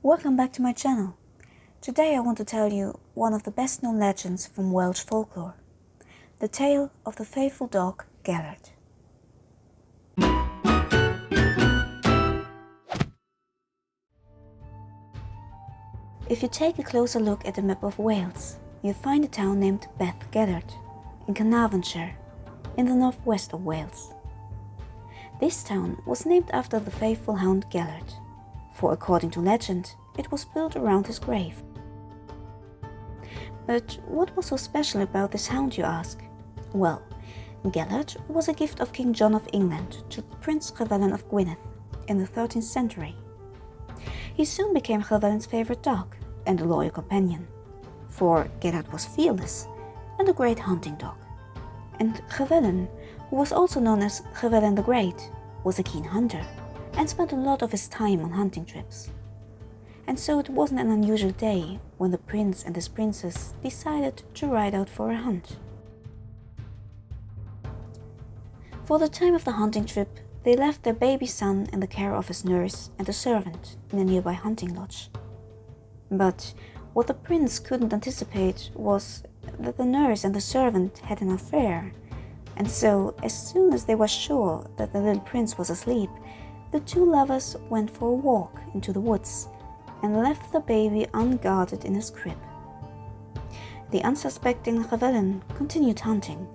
Welcome back to my channel. Today I want to tell you one of the best known legends from Welsh folklore, the tale of the faithful dog Gelert. If you take a closer look at the map of Wales, you find a town named Beth Gelert in Carnarvonshire, in the northwest of Wales. This town was named after the faithful hound Gelert, for according to legend, it was built around his grave. But what was so special about this hound, you ask? Well, Gelert was a gift of King John of England to Prince Llewellyn of Gwynedd in the 13th century. He soon became Llewellyn's favorite dog and a loyal companion, for Gelert was fearless and a great hunting dog. And Llewellyn, who was also known as Llewellyn the Great, was a keen hunter and spent a lot of his time on hunting trips. And so it wasn't an unusual day when the prince and his princess decided to ride out for a hunt. For the time of the hunting trip, they left their baby son in the care of his nurse and a servant in a nearby hunting lodge. But what the prince couldn't anticipate was that the nurse and the servant had an affair, and so as soon as they were sure that the little prince was asleep, the two lovers went for a walk into the woods and left the baby unguarded in his crib. The unsuspecting Llewellyn continued hunting,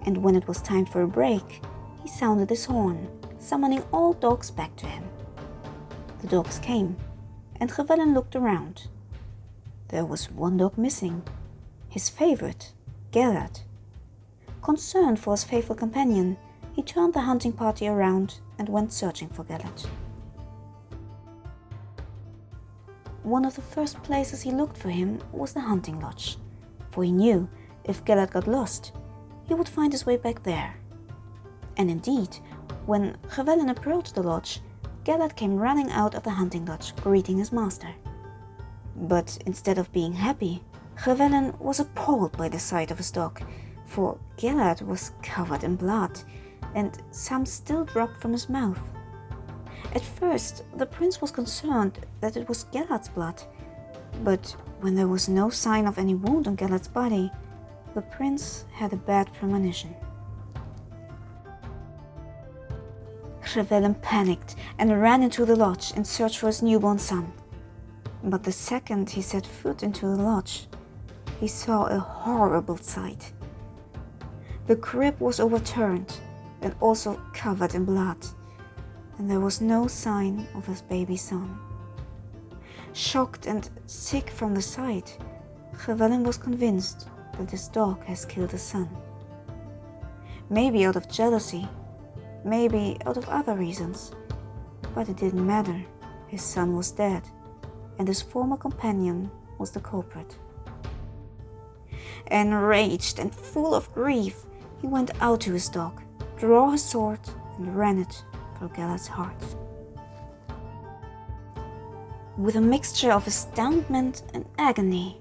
and when it was time for a break, he sounded his horn, summoning all dogs back to him. The dogs came, and Llewellyn looked around. There was one dog missing, his favorite, Gelert. Concerned for his faithful companion, he turned the hunting party around and went searching for Gelert. One of the first places he looked for him was the hunting lodge, for he knew if Gelert got lost, he would find his way back there. And indeed, when Llewellyn approached the lodge, Gelert came running out of the hunting lodge, greeting his master. But instead of being happy, Llewellyn was appalled by the sight of his dog, for Gelert was covered in blood, and some still dropped from his mouth. At first, the prince was concerned that it was Gelert's blood, but when there was no sign of any wound on Gelert's body, the prince had a bad premonition. Llewellyn panicked and ran into the lodge in search for his newborn son. But the second he set foot into the lodge, he saw a horrible sight. The crib was overturned and also covered in blood, and there was no sign of his baby son. Shocked and sick from the sight, Llewellyn was convinced that his dog has killed his son. Maybe out of jealousy, maybe out of other reasons, but it didn't matter. His son was dead, and his former companion was the culprit. Enraged and full of grief, he went out to his dog, drew his sword, and ran it through Gelert's heart. With a mixture of astoundment and agony,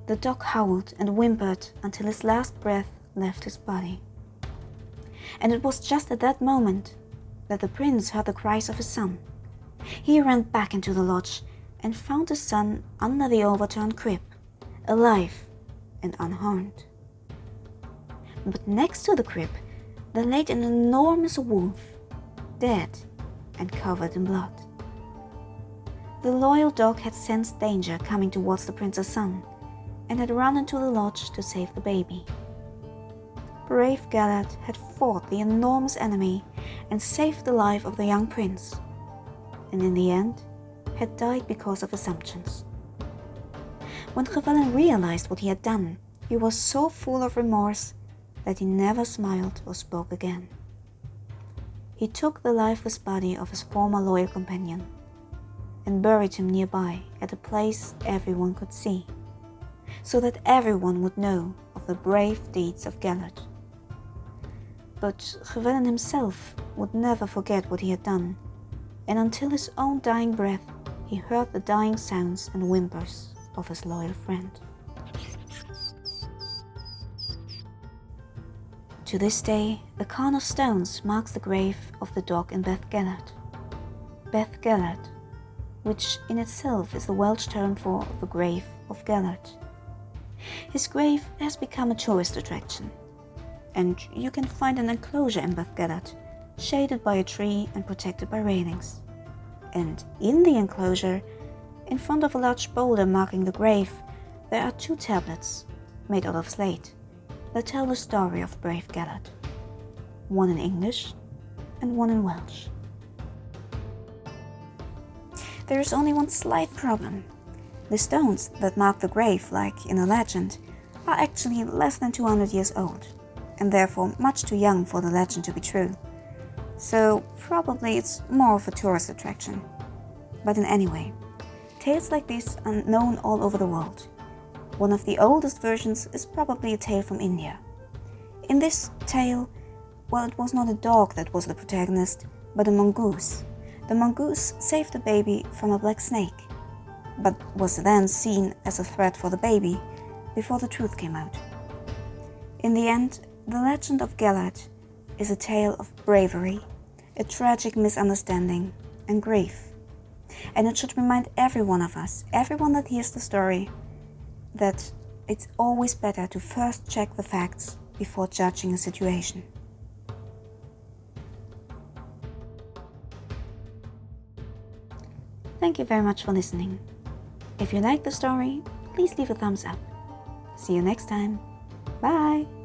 the dog howled and whimpered until his last breath left his body. And it was just at that moment that the prince heard the cries of his son. He ran back into the lodge and found his son under the overturned crib, alive and unharmed. But next to the crib, there lay an enormous wolf, dead and covered in blood. The loyal dog had sensed danger coming towards the prince's son and had run into the lodge to save the baby. Brave Gelert had fought the enormous enemy and saved the life of the young prince, and in the end had died because of assumptions. When Llewellyn realized what he had done, he was so full of remorse that he never smiled or spoke again. He took the lifeless body of his former loyal companion and buried him nearby at a place everyone could see, so that everyone would know of the brave deeds of Gelert. But Llewellyn himself would never forget what he had done, and until his own dying breath, he heard the dying sounds and whimpers of his loyal friend. To this day, a cairn of stones marks the grave of the dog in Beth Gelert. Beth Gelert, which in itself is the Welsh term for the grave of Gelert. His grave has become a tourist attraction, and you can find an enclosure in Beth Gelert, shaded by a tree and protected by railings. And in the enclosure, in front of a large boulder marking the grave, there are 2 tablets made out of slate that tell the story of brave Gelert, one in English and one in Welsh. There is only one slight problem. The stones that mark the grave, like in the legend, are actually less than 200 years old, and therefore much too young for the legend to be true. So probably it's more of a tourist attraction. But in any way, tales like this are known all over the world. One of the oldest versions is probably a tale from India. In this tale, well, it was not a dog that was the protagonist, but a mongoose. The mongoose saved the baby from a black snake, but was then seen as a threat for the baby before the truth came out. In the end, the legend of Gelert is a tale of bravery, a tragic misunderstanding, and grief. And it should remind every one of us, everyone that hears the story, that it's always better to first check the facts before judging a situation. Thank you very much for listening. If you liked the story, please leave a thumbs up. See you next time. Bye!